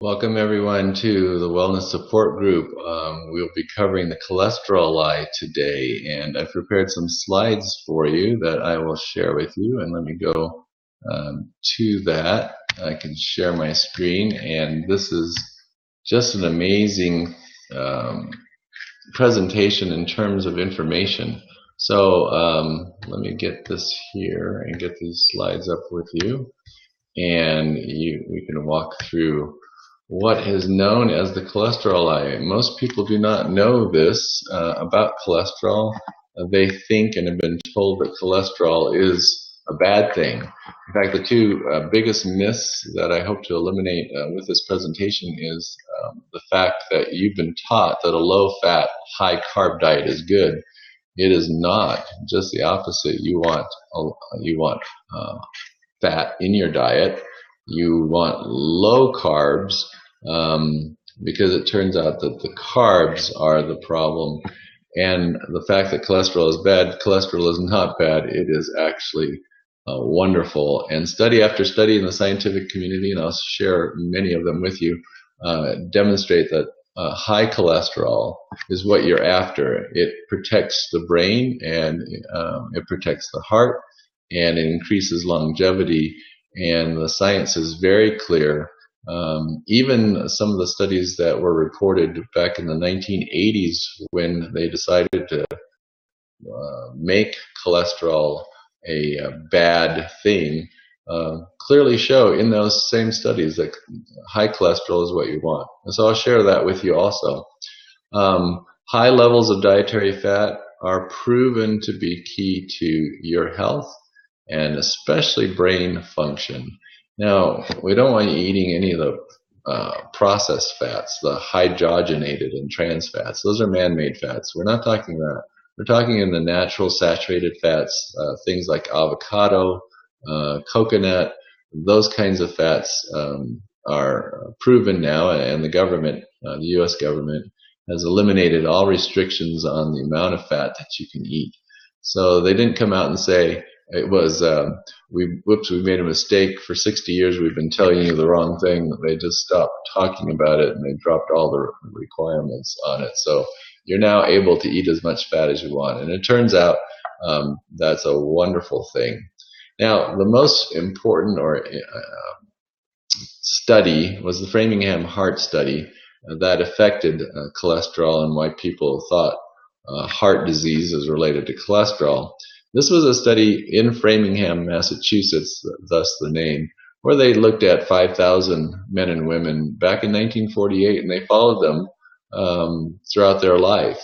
Welcome everyone to the Wellness Support Group. We'll be covering the cholesterol lie today, and I've prepared some slides for you that I will share with you. And let me go to that. I can share my screen, and this is just an amazing presentation in terms of information. So let me get this here and get these slides up with you, and we can walk through what is known as the cholesterol lie. Most people do not know this about cholesterol. They think and have been told that cholesterol is a bad thing. In fact, the two biggest myths that I hope to eliminate with this presentation is the fact that you've been taught that a low-fat, high-carb diet is good. It is not. Just the opposite. You want fat in your diet. You want low carbs because it turns out that the carbs are the problem. And the fact that cholesterol is bad, cholesterol is not bad. It is actually wonderful. And study after study in the scientific community, and I'll share many of them with you, demonstrate that high cholesterol is what you're after. It protects the brain, and it protects the heart, and it increases longevity. And the science is very clear. Even some of the studies that were reported back in the 1980s, when they decided to make cholesterol a bad thing, clearly show in those same studies that high cholesterol is what you want. And so I'll share that with you also. High levels of dietary fat are proven to be key to your health, and especially brain function. Now, we don't want you eating any of the processed fats, the hydrogenated and trans fats. Those are man-made fats. We're not talking that. We're talking in the natural saturated fats, things like avocado, coconut. Those kinds of fats are proven now, and the government, the U.S. government, has eliminated all restrictions on the amount of fat that you can eat. So they didn't come out and say, it was, we made a mistake. For 60 years we've been telling you the wrong thing. They just stopped talking about it, and they dropped all the requirements on it. So you're now able to eat as much fat as you want. And it turns out that's a wonderful thing. Now, the most important study was the Framingham Heart Study that affected cholesterol and why people thought heart disease is related to cholesterol. This was a study in Framingham, Massachusetts, thus the name, where they looked at 5,000 men and women back in 1948, and they followed them throughout their life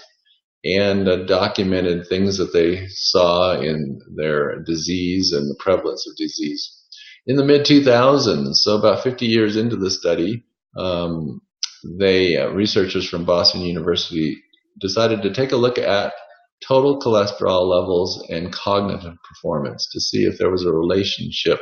and documented things that they saw in their disease and the prevalence of disease. In the mid-2000s, so about 50 years into the study, researchers from Boston University decided to take a look at total cholesterol levels and cognitive performance to see if there was a relationship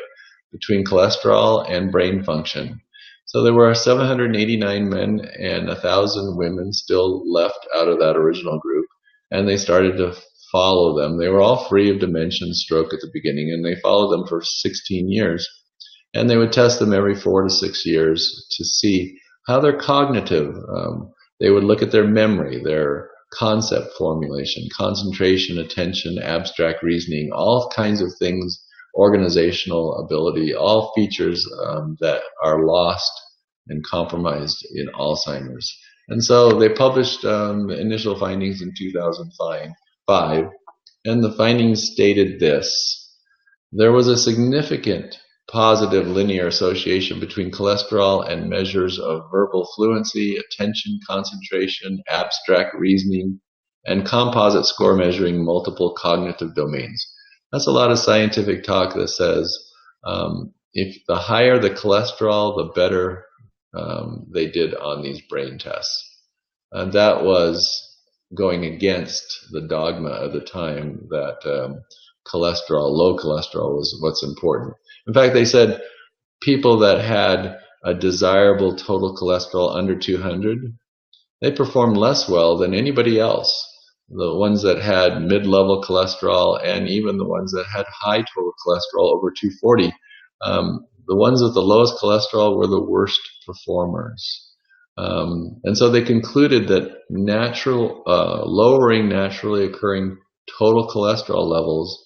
between cholesterol and brain function. So there were 789 men and 1,000 women still left out of that original group, and they started to follow them. They were all free of dementia and stroke at the beginning, and they followed them for 16 years. And they would test them every 4 to 6 years to see how their cognitive, they would look at their memory, their concept formulation, concentration, attention, abstract reasoning, all kinds of things, organizational ability, all features that are lost and compromised in Alzheimer's. And so they published the initial findings in 2005, and the findings stated this: there was a significant positive linear association between cholesterol and measures of verbal fluency, attention, concentration, abstract reasoning, and composite score measuring multiple cognitive domains. That's a lot of scientific talk that says if the higher the cholesterol, the better they did on these brain tests. And that was going against the dogma of the time that low cholesterol was what's important. In fact, they said people that had a desirable total cholesterol under 200, they performed less well than anybody else. The ones that had mid-level cholesterol, and even the ones that had high total cholesterol over 240, the ones with the lowest cholesterol were the worst performers. And so they concluded that lowering naturally occurring total cholesterol levels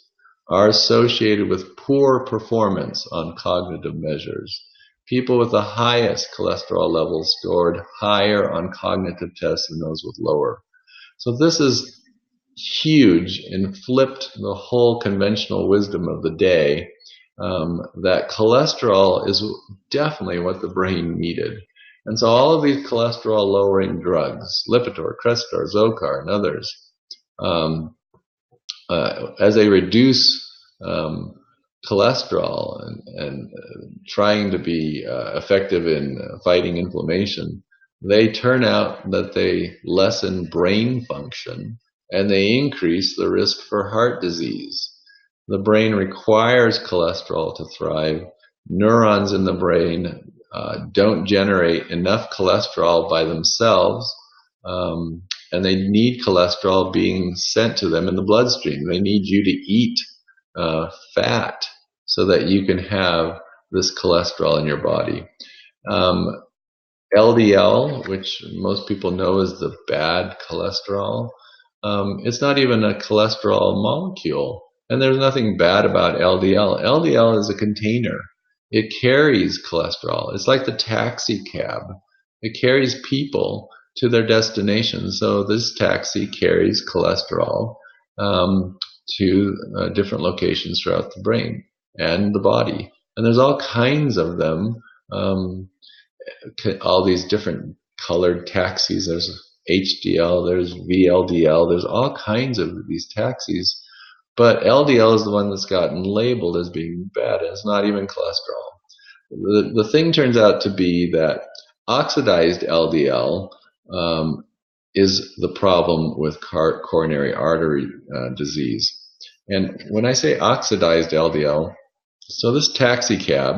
are associated with poor performance on cognitive measures. People with the highest cholesterol levels scored higher on cognitive tests than those with lower. So this is huge and flipped the whole conventional wisdom of the day, that cholesterol is definitely what the brain needed. And so all of these cholesterol lowering drugs, Lipitor, Crestor, Zocor, and others, as they reduce cholesterol and trying to be effective in fighting inflammation, they turn out that they lessen brain function and they increase the risk for heart disease. The brain requires cholesterol to thrive. Neurons in the brain don't generate enough cholesterol by themselves, and they need cholesterol being sent to them in the bloodstream. They need you to eat fat so that you can have this cholesterol in your body. LDL, which most people know is the bad cholesterol, it's not even a cholesterol molecule. And there's nothing bad about LDL. LDL is a container. It carries cholesterol. It's like the taxi cab. It carries people to their destination. So this taxi carries cholesterol to different locations throughout the brain and the body. And there's all kinds of them, all these different colored taxis. There's HDL, there's VLDL, there's all kinds of these taxis. But LDL is the one that's gotten labeled as being bad, and it's not even cholesterol. The thing turns out to be that oxidized LDL is the problem with coronary artery disease. And when I say oxidized LDL, so this taxi cab,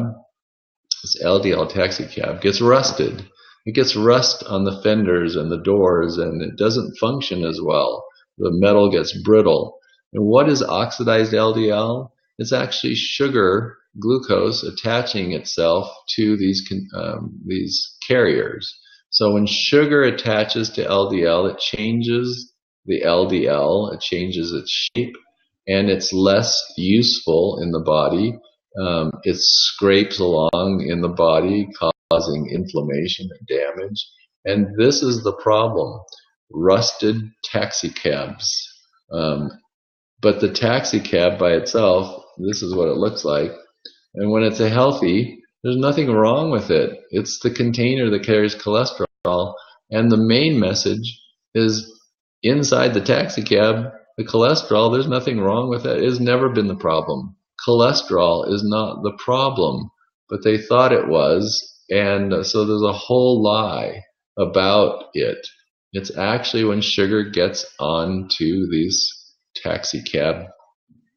this LDL taxi cab, gets rusted. It gets rust on the fenders and the doors, and it doesn't function as well. The metal gets brittle. And what is oxidized LDL? It's actually sugar, glucose, attaching itself to these carriers. So when sugar attaches to LDL, it changes the LDL, it changes its shape, and it's less useful in the body. It scrapes along in the body, causing inflammation and damage. And this is the problem, rusted taxi cabs. But the taxi cab by itself, this is what it looks like. And when it's healthy, there's nothing wrong with it. It's the container that carries cholesterol. And the main message is inside the taxi cab, the cholesterol, there's nothing wrong with it. It has never been the problem. Cholesterol is not the problem, but they thought it was. And so there's a whole lie about it. It's actually when sugar gets onto these taxi cab,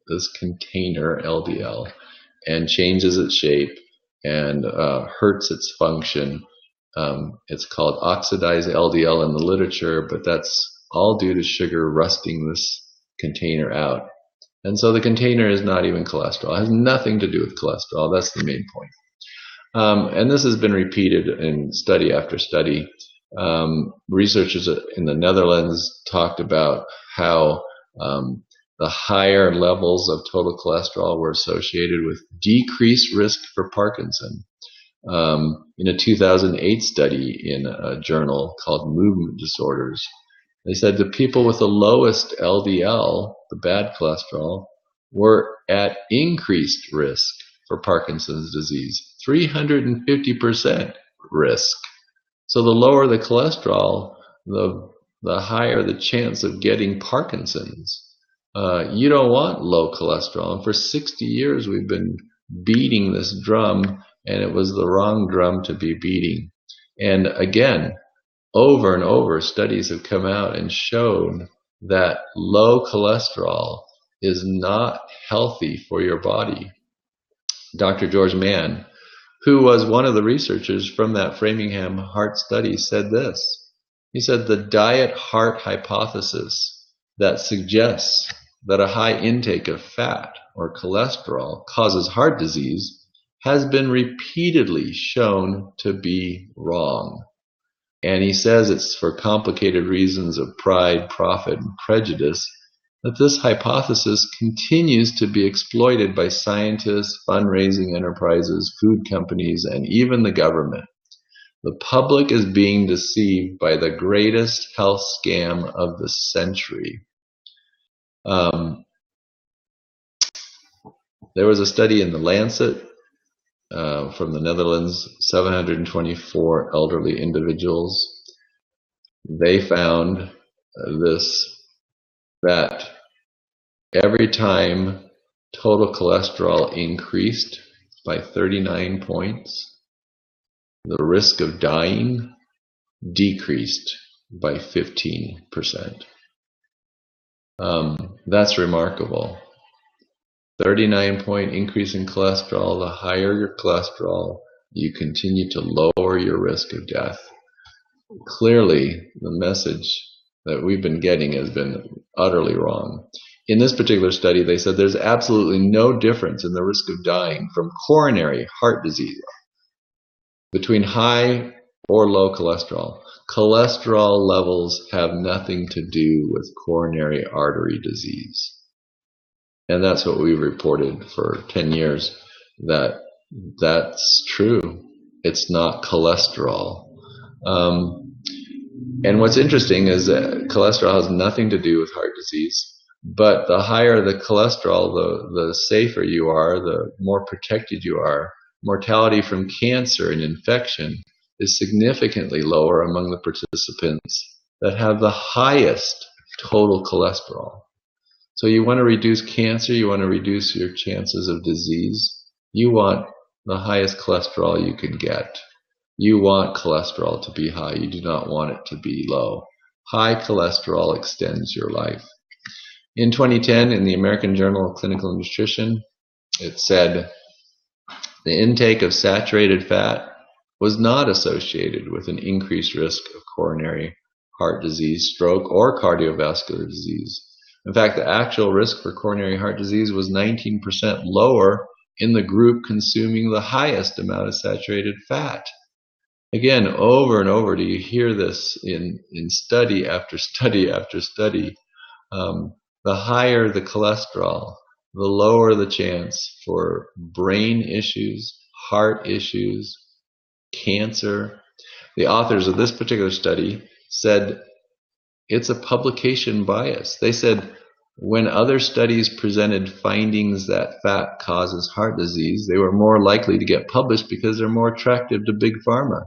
this container LDL, and changes its shape and hurts its function. It's called oxidized LDL in the literature, but that's all due to sugar rusting this container out. And so the container is not even cholesterol. It has nothing to do with cholesterol. That's the main point. And this has been repeated in study after study. Researchers in the Netherlands talked about how the higher levels of total cholesterol were associated with decreased risk for Parkinson. In a 2008 study in a journal called Movement Disorders, they said the people with the lowest LDL, the bad cholesterol, were at increased risk for Parkinson's disease, 350% risk. So the lower the cholesterol, the higher the chance of getting Parkinson's. You don't want low cholesterol. And for 60 years, we've been beating this drum, and it was the wrong drum to be beating. And again, over and over, studies have come out and shown that low cholesterol is not healthy for your body. Dr. George Mann, who was one of the researchers from that Framingham heart study, said this. He said the diet heart hypothesis that suggests that a high intake of fat or cholesterol causes heart disease has been repeatedly shown to be wrong. And he says it's for complicated reasons of pride, profit, and prejudice that this hypothesis continues to be exploited by scientists, fundraising enterprises, food companies, and even the government. The public is being deceived by the greatest health scam of the century. There was a study in the Lancet from the Netherlands, 724 elderly individuals. They found that every time total cholesterol increased by 39 points, the risk of dying decreased by 15%. That's remarkable. 39-point increase in cholesterol. The higher your cholesterol, you continue to lower your risk of death. Clearly, the message that we've been getting has been utterly wrong. In this particular study, they said there's absolutely no difference in the risk of dying from coronary heart disease between high or low cholesterol. Cholesterol levels have nothing to do with coronary artery disease. And that's what we reported for 10 years, that's true. It's not cholesterol. And what's interesting is that cholesterol has nothing to do with heart disease, but the higher the cholesterol, the safer you are, the more protected you are. Mortality from cancer and infection is significantly lower among the participants that have the highest total cholesterol. So you want to reduce cancer, you want to reduce your chances of disease, you want the highest cholesterol you can get. You want cholesterol to be high, you do not want it to be low. High cholesterol extends your life. In 2010, in the American Journal of Clinical Nutrition, it said the intake of saturated fat was not associated with an increased risk of coronary heart disease, stroke, or cardiovascular disease. In fact, the actual risk for coronary heart disease was 19% lower in the group consuming the highest amount of saturated fat. Again, over and over do you hear this in study after study after study. The higher the cholesterol, the lower the chance for brain issues, heart issues, cancer. The authors of this particular study said it's a publication bias. They said when other studies presented findings that fat causes heart disease, they were more likely to get published because they're more attractive to Big Pharma.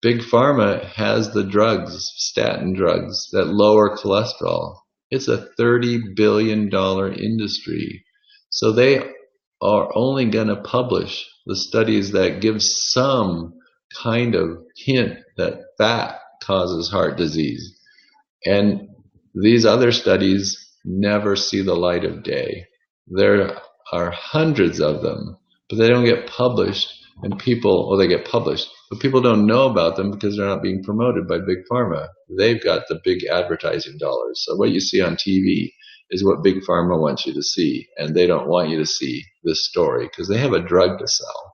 Big Pharma has the drugs, statin drugs, that lower cholesterol. It's a $30 billion industry. So they are only going to publish the studies that give some kind of hint that fat causes heart disease. And these other studies never see the light of day. There are hundreds of them, but they don't get published, and they get published, but people don't know about them because they're not being promoted by Big Pharma. They've got the big advertising dollars. So what you see on TV is what Big Pharma wants you to see, and they don't want you to see this story because they have a drug to sell.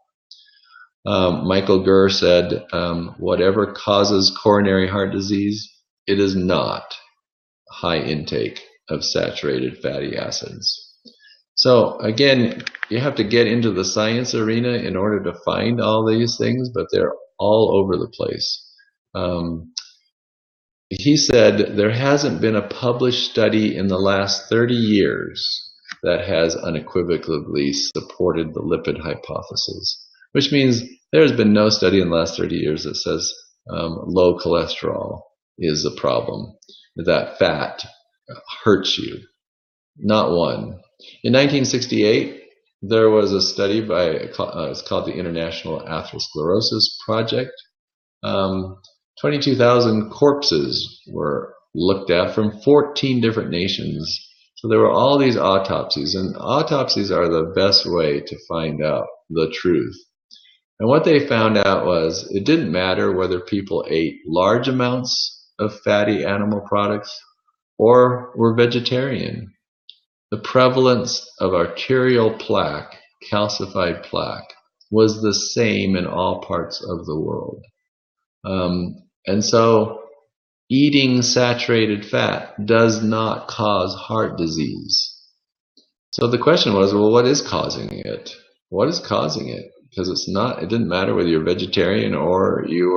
Michael Gurr said, whatever causes coronary heart disease, it is not high intake of saturated fatty acids. So again, you have to get into the science arena in order to find all these things, but they're all over the place. He said there hasn't been a published study in the last 30 years that has unequivocally supported the lipid hypothesis, which means there has been no study in the last 30 years that says low cholesterol is a problem, that fat hurts you. Not one. In 1968, there was a study by, it's called the International Atherosclerosis Project. 22,000 corpses were looked at from 14 different nations. So there were all these autopsies, and autopsies are the best way to find out the truth. And what they found out was it didn't matter whether people ate large amounts of fatty animal products or were vegetarian. The prevalence of arterial plaque, calcified plaque, was the same in all parts of the world. And so eating saturated fat does not cause heart disease. So the question was, well, what is causing it? What is causing it? Because it didn't matter whether you're vegetarian or you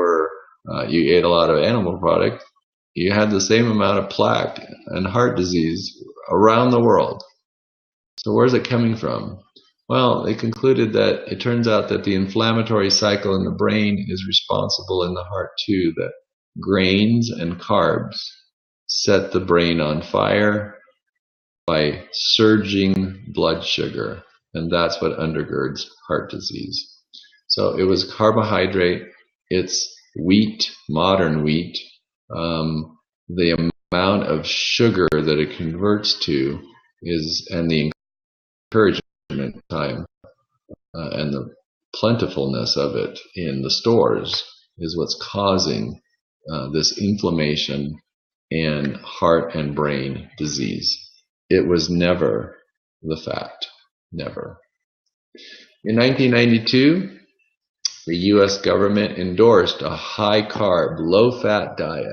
ate a lot of animal product. You had the same amount of plaque and heart disease around the world. So where's it coming from? Well, they concluded that it turns out that the inflammatory cycle in the brain is responsible in the heart too, that grains and carbs set the brain on fire by surging blood sugar, and that's what undergirds heart disease. So it was carbohydrate, it's wheat, modern wheat, the amount of sugar that it converts to and the encouragement time and the plentifulness of it in the stores is what's causing this inflammation and heart and brain disease. It was never the fat, never. In 1992, the US government endorsed a high-carb, low-fat diet.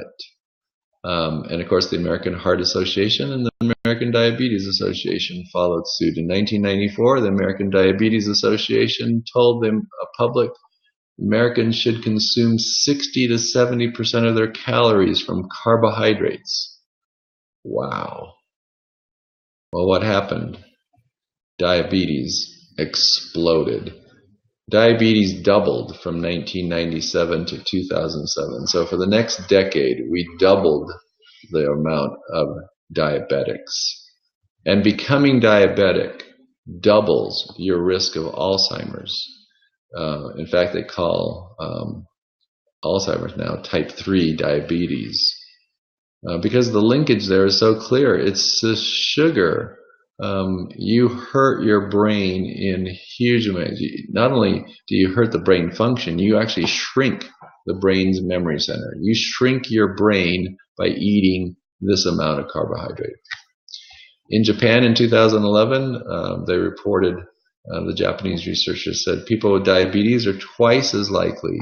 And of course, the American Heart Association and the American Diabetes Association followed suit. In 1994, the American Diabetes Association told the public Americans should consume 60 to 70% of their calories from carbohydrates. Wow. Well, what happened? Diabetes exploded. Diabetes doubled from 1997 to 2007. So for the next decade, we doubled the amount of diabetics. And becoming diabetic doubles your risk of Alzheimer's. In fact, they call Alzheimer's now type 3 diabetes. Because the linkage there is so clear. It's the sugar. You hurt your brain in huge amounts. Not only do you hurt the brain function, you actually shrink the brain's memory center. You shrink your brain by eating this amount of carbohydrate. In Japan in 2011, they reported, the Japanese researchers said people with diabetes are twice as likely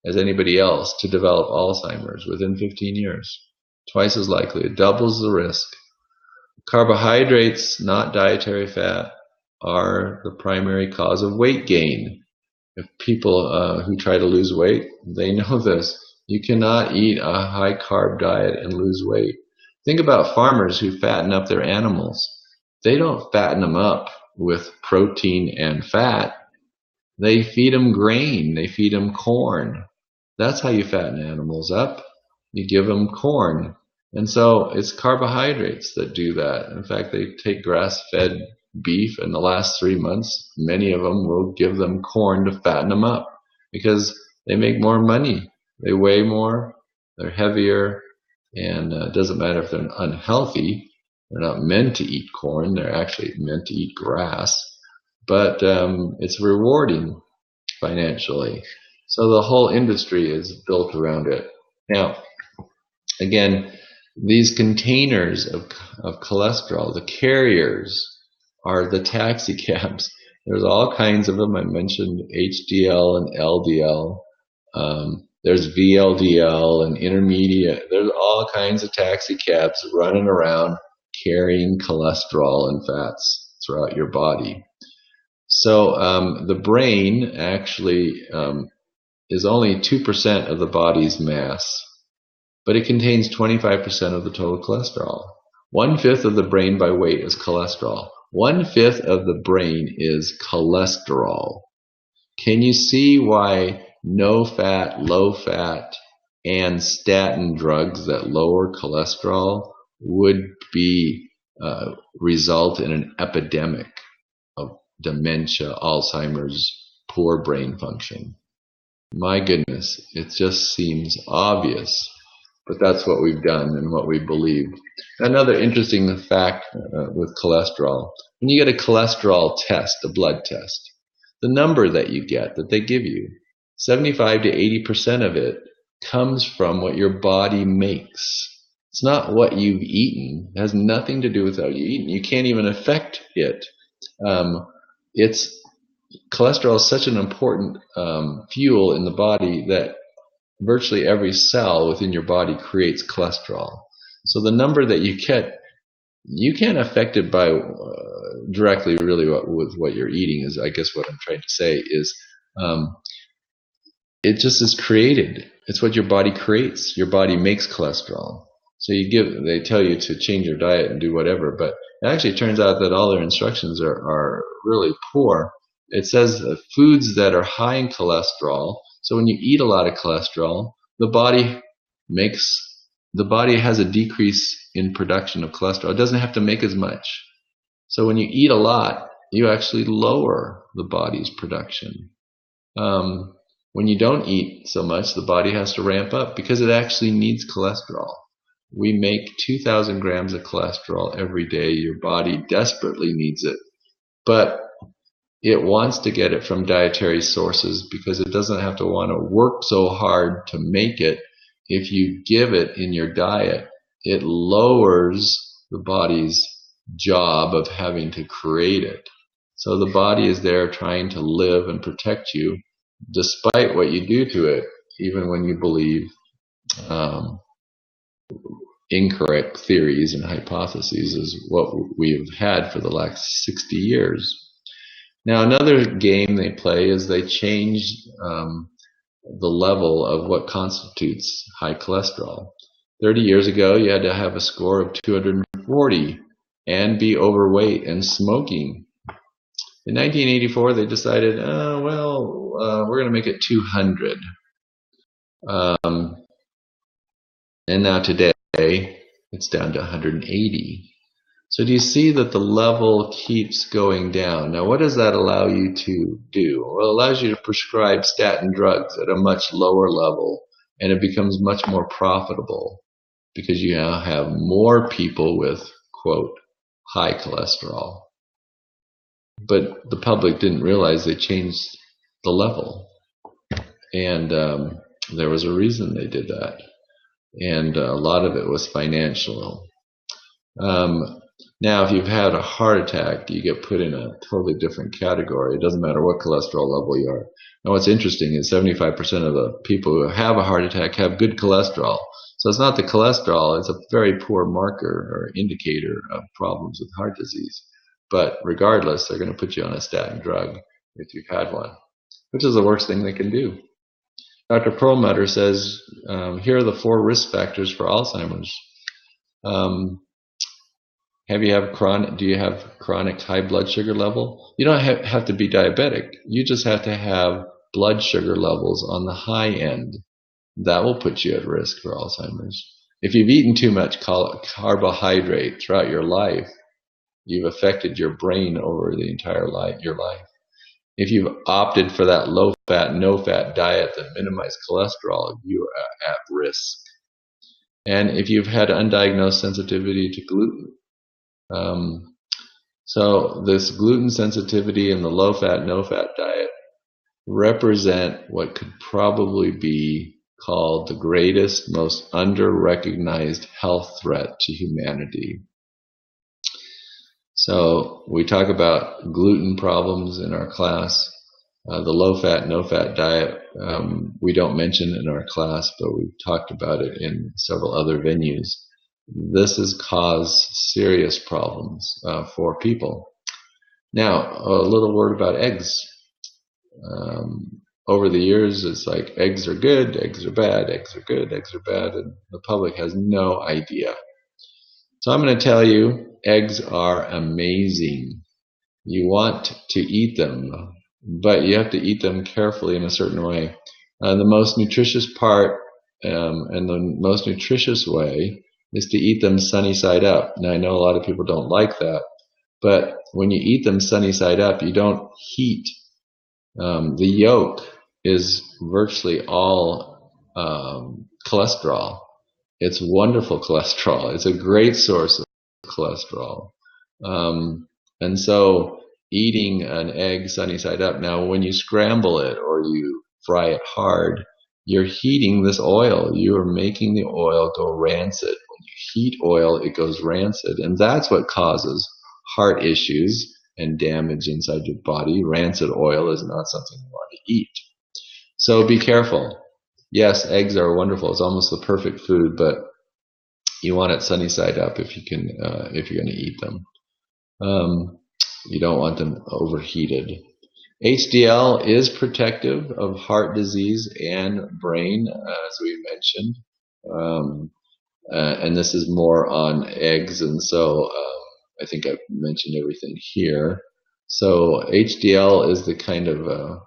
as anybody else to develop Alzheimer's within 15 years. Twice as likely. It doubles the risk. Carbohydrates, not dietary fat, are the primary cause of weight gain. If people who try to lose weight, they know this. You cannot eat a high-carb diet and lose weight. Think about farmers who fatten up their animals. They don't fatten them up with protein and fat. They feed them grain. They feed them corn. That's how you fatten animals up. You give them corn. And so it's carbohydrates that do that. In fact, they take grass-fed beef in the last 3 months. Many of them will give them corn to fatten them up because they make more money. They weigh more, they're heavier, and it doesn't matter if they're unhealthy. They're not meant to eat corn. They're actually meant to eat grass. But it's rewarding financially. So the whole industry is built around it. Now, again, these containers of cholesterol, the carriers, are the taxi cabs. There's all kinds of them. I mentioned HDL and LDL. There's VLDL and intermediate. There's all kinds of taxi cabs running around carrying cholesterol and fats throughout your body. So the brain actually is only 2% of the body's mass, but it contains 25% of the total cholesterol. 1/5 of the brain by weight is cholesterol. 1/5 of the brain is cholesterol. Can you see why no fat, low fat, and statin drugs that lower cholesterol would be result in an epidemic of dementia, Alzheimer's, poor brain function? My goodness, it just seems obvious. But that's what we've done and what we believe. Another interesting fact with cholesterol, when you get a cholesterol test, a blood test, the number that you get, that they give you, 75 to 80% of it comes from what your body makes. It's not what you've eaten. It has nothing to do with how you eat. You can't even affect it. It's cholesterol is such an important fuel in the body that virtually every cell within your body creates cholesterol. So the number that you get, you can't affect it by directly really with what you're eating, is I guess what I'm trying to say is um, it just is created. It's what your body creates. Your body makes cholesterol. So they tell you to change your diet and do whatever, but it actually turns out that all their instructions are really poor. It says foods that are high in cholesterol. So when you eat a lot of cholesterol, makes, the body has a decrease in production of cholesterol. It doesn't have to make as much. So when you eat a lot, you actually lower the body's production. When you don't eat so much, the body has to ramp up because it actually needs cholesterol. We make 2,000 grams of cholesterol every day. Your body desperately needs it, but it wants to get it from dietary sources because it doesn't have to want to work so hard to make it. If you give it in your diet, it lowers the body's job of having to create it. So the body is there trying to live and protect you despite what you do to it, even when you believe incorrect theories and hypotheses, is what we've had for the last 60 years. Now, another game they play is they change the level of what constitutes high cholesterol. 30 years ago, you had to have a score of 240 and be overweight and smoking. In 1984, they decided, we're going to make it 200. And now today, it's down to 180. So do you see that the level keeps going down? Now, what does that allow you to do? Well, it allows you to prescribe statin drugs at a much lower level, and it becomes much more profitable because you now have more people with, quote, high cholesterol. But the public didn't realize they changed the level. And there was a reason they did that. And a lot of it was financial. Now, if you've had a heart attack, you get put in a totally different category. It doesn't matter what cholesterol level you are. Now, what's interesting is 75% of the people who have a heart attack have good cholesterol. So it's not the cholesterol, it's a very poor marker or indicator of problems with heart disease. But regardless, they're going to put you on a statin drug if you've had one, which is the worst thing they can do. Dr. Perlmutter says, here are the 4 risk factors for Alzheimer's. Do you have chronic high blood sugar level? You don't have to be diabetic. You just have to have blood sugar levels on the high end. That will put you at risk for Alzheimer's. If you've eaten too much carbohydrate throughout your life, you've affected your brain over the entire your life. If you've opted for that low-fat, no-fat diet that minimizes cholesterol, you are at risk. And if you've had undiagnosed sensitivity to gluten, so this gluten sensitivity and the low-fat, no-fat diet represent what could probably be called the greatest, most under-recognized health threat to humanity. So we talk about gluten problems in our class. The low-fat, no-fat diet we don't mention in our class, but we've talked about it in several other venues. This has caused serious problems for people. Now, a little word about eggs. Over the years, it's like eggs are good, eggs are bad, eggs are good, eggs are bad, and the public has no idea. So I'm going to tell you, eggs are amazing. You want to eat them, but you have to eat them carefully in a certain way. The most nutritious part and the most nutritious way is to eat them sunny side up. Now, I know a lot of people don't like that, but when you eat them sunny side up, you don't heat. The yolk is virtually all cholesterol. It's wonderful cholesterol. It's a great source of cholesterol. And so eating an egg sunny side up, now when you scramble it or you fry it hard, you're heating this oil. You are making the oil go rancid. When you heat oil, it goes rancid. And that's what causes heart issues and damage inside your body. Rancid oil is not something you want to eat. So be careful. Yes, eggs are wonderful. It's almost the perfect food, but you want it sunny side up if you can, if you're going to eat them. You don't want them overheated. HDL is protective of heart disease and brain, as we mentioned. And this is more on eggs, and so I think I've mentioned everything here. So HDL is the kind of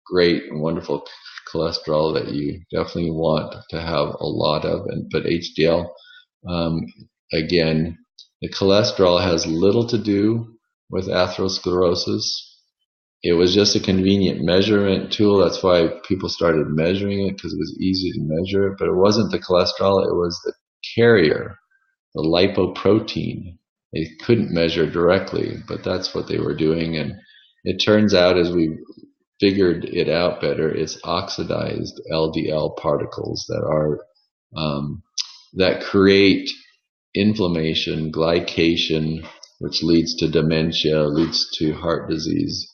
great and wonderful cholesterol that you definitely want to have a lot of. But HDL, again, the cholesterol has little to do with atherosclerosis. It was just a convenient measurement tool. That's why people started measuring it, because it was easy to measure it. But it wasn't the cholesterol, it was the carrier, the lipoprotein. They couldn't measure directly, but that's what they were doing. And it turns out, as we figured it out better, it's oxidized LDL particles that are that create inflammation, glycation, which leads to dementia, leads to heart disease.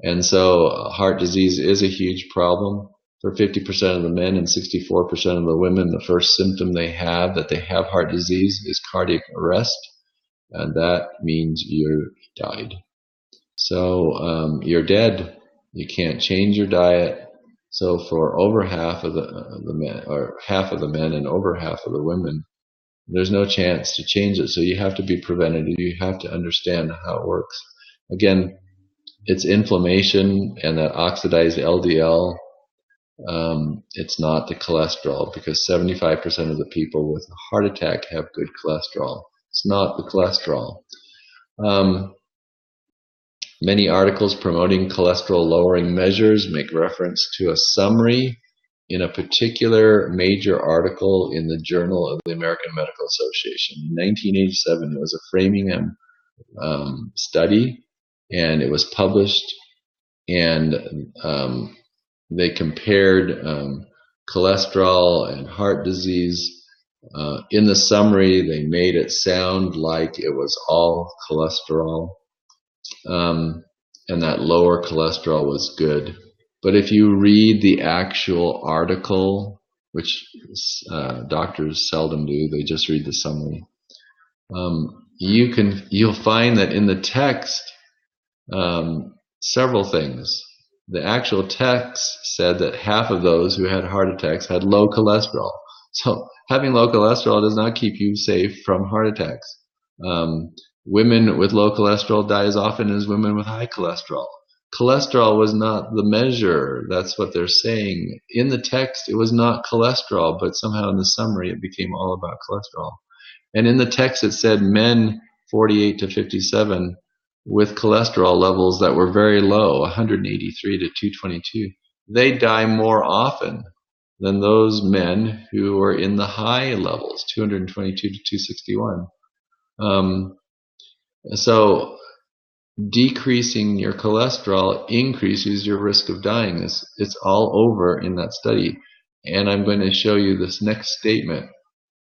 And so heart disease is a huge problem. For 50% of the men and 64% of the women, the first symptom they have that they have heart disease is cardiac arrest, and that means you died. So you're dead. You can't change your diet. So for over half of the men, or half of the men and over half of the women, there's no chance to change it. So you have to be preventative. You have to understand how it works. Again, it's inflammation and that oxidized LDL. It's not the cholesterol, because 75% of the people with a heart attack have good cholesterol. It's not the cholesterol. Many articles promoting cholesterol lowering measures make reference to a summary in a particular major article in the Journal of the American Medical Association. In 1987, it was a Framingham study, and it was published, and they compared cholesterol and heart disease. In the summary, they made it sound like it was all cholesterol, and that lower cholesterol was good. But if you read the actual article, which doctors seldom do, they just read the summary, you'll find that in the text, several things. The actual text said that half of those who had heart attacks had low cholesterol. So having low cholesterol does not keep you safe from heart attacks. Women with low cholesterol die as often as women with high cholesterol. Cholesterol was not the measure. That's what they're saying. In the text, it was not cholesterol, but somehow in the summary, it became all about cholesterol. And in the text, it said men 48 to 57 with cholesterol levels that were very low, 183 to 222, they die more often than those men who were in the high levels, 222 to 261. So decreasing your cholesterol increases your risk of dying. It's all over in that study. And I'm going to show you this next statement,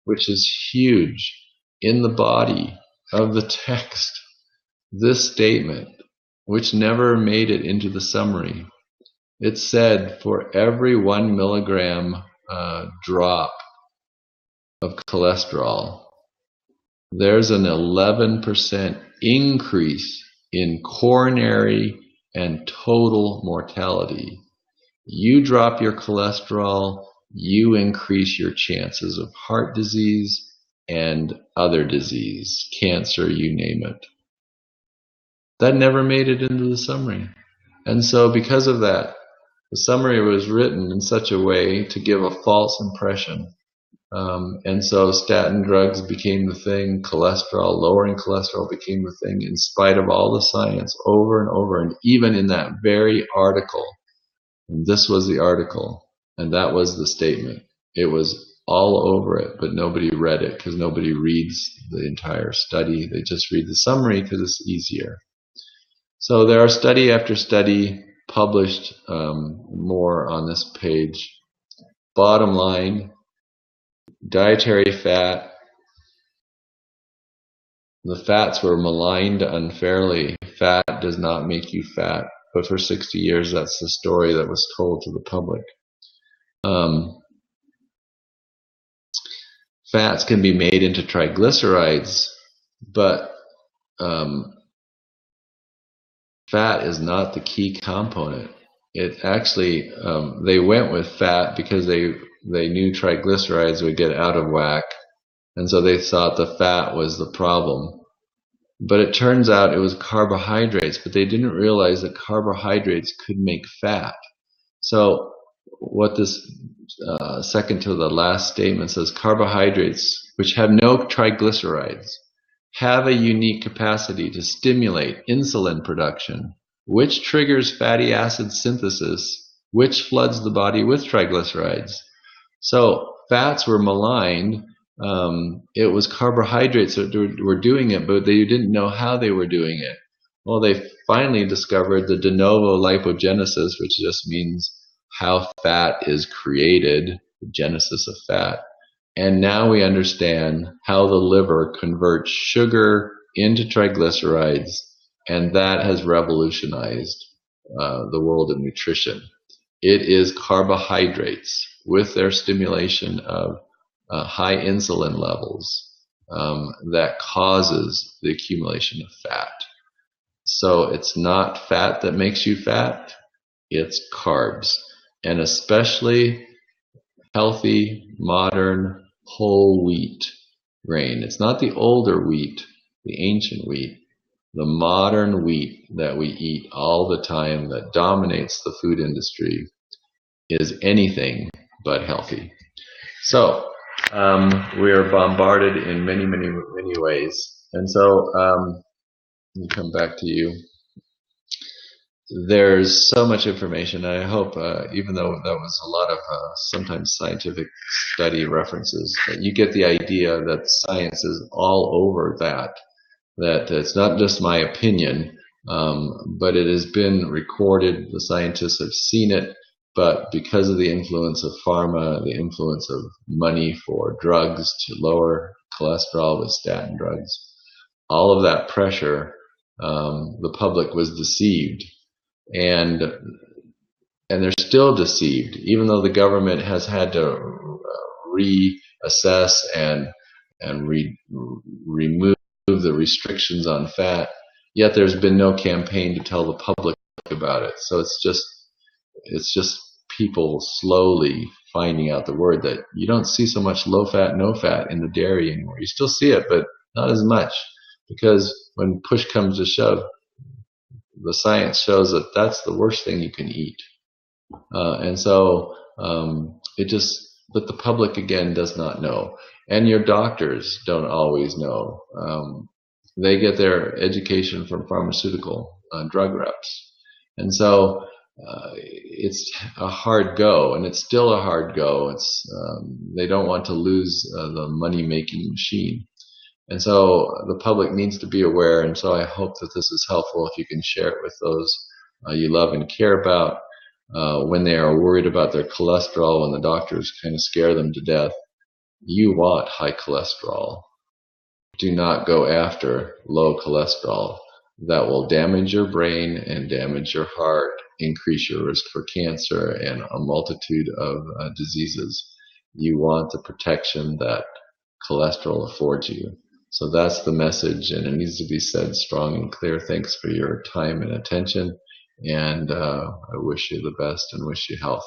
which is huge in the body of the text. This statement, which never made it into the summary, it said for every 1 milligram drop of cholesterol, there's an 11% increase in coronary and total mortality. You drop your cholesterol, you increase your chances of heart disease and other disease, cancer, you name it. That never made it into the summary. And so because of that, the summary was written in such a way to give a false impression. And so statin drugs became the thing, cholesterol, lowering cholesterol became the thing, in spite of all the science over and over. And even in that very article, and this was the article, and that was the statement. It was all over it, but nobody read it because nobody reads the entire study. They just read the summary because it's easier. So there are study after study published, more on this page. Bottom line, dietary fat. The fats were maligned unfairly. fat does not make you fat. But for 60 years, that's the story that was told to the public. Fats can be made into triglycerides, but fat is not the key component. It actually, they went with fat because they knew triglycerides would get out of whack, and so they thought the fat was the problem. But it turns out it was carbohydrates, but they didn't realize that carbohydrates could make fat. So what this second to the last statement says, carbohydrates, which have no triglycerides, have a unique capacity to stimulate insulin production, which triggers fatty acid synthesis, which floods the body with triglycerides. So fats were maligned. It was carbohydrates that were doing it, but they didn't know how they were doing it. Well, they finally discovered the de novo lipogenesis, which just means how fat is created, the genesis of fat. And now we understand how the liver converts sugar into triglycerides, and that has revolutionized the world of nutrition. It is carbohydrates with their stimulation of high insulin levels that causes the accumulation of fat. So it's not fat that makes you fat, it's carbs. And especially healthy, modern, whole wheat grain. It's not the older wheat, the ancient wheat. The modern wheat that we eat all the time that dominates the food industry is anything but healthy. So we are bombarded in many, many, many ways. And so let me come back to you. There's so much information. I hope, even though that was a lot of sometimes scientific study references, that you get the idea that science is all over that it's not just my opinion, but it has been recorded. The scientists have seen it, but because of the influence of pharma, the influence of money for drugs to lower cholesterol with statin drugs, all of that pressure, the public was deceived. And they're still deceived, even though the government has had to reassess and remove the restrictions on fat. Yet there's been no campaign to tell the public about it. So it's just people slowly finding out the word that you don't see so much low fat, no fat in the dairy anymore. You still see it, but not as much, because when push comes to shove, the science shows that that's the worst thing you can eat. And so but the public again does not know. And your doctors don't always know. They get their education from pharmaceutical drug reps. And so it's a hard go, and it's still a hard go. They don't want to lose the money-making machine. And so the public needs to be aware, and so I hope that this is helpful if you can share it with those you love and care about when they are worried about their cholesterol, when the doctors kind of scare them to death. You want high cholesterol. Do not go after low cholesterol. That will damage your brain and damage your heart, increase your risk for cancer and a multitude of diseases. You want the protection that cholesterol affords you. So that's the message, and it needs to be said strong and clear. Thanks for your time and attention, and I wish you the best and wish you health.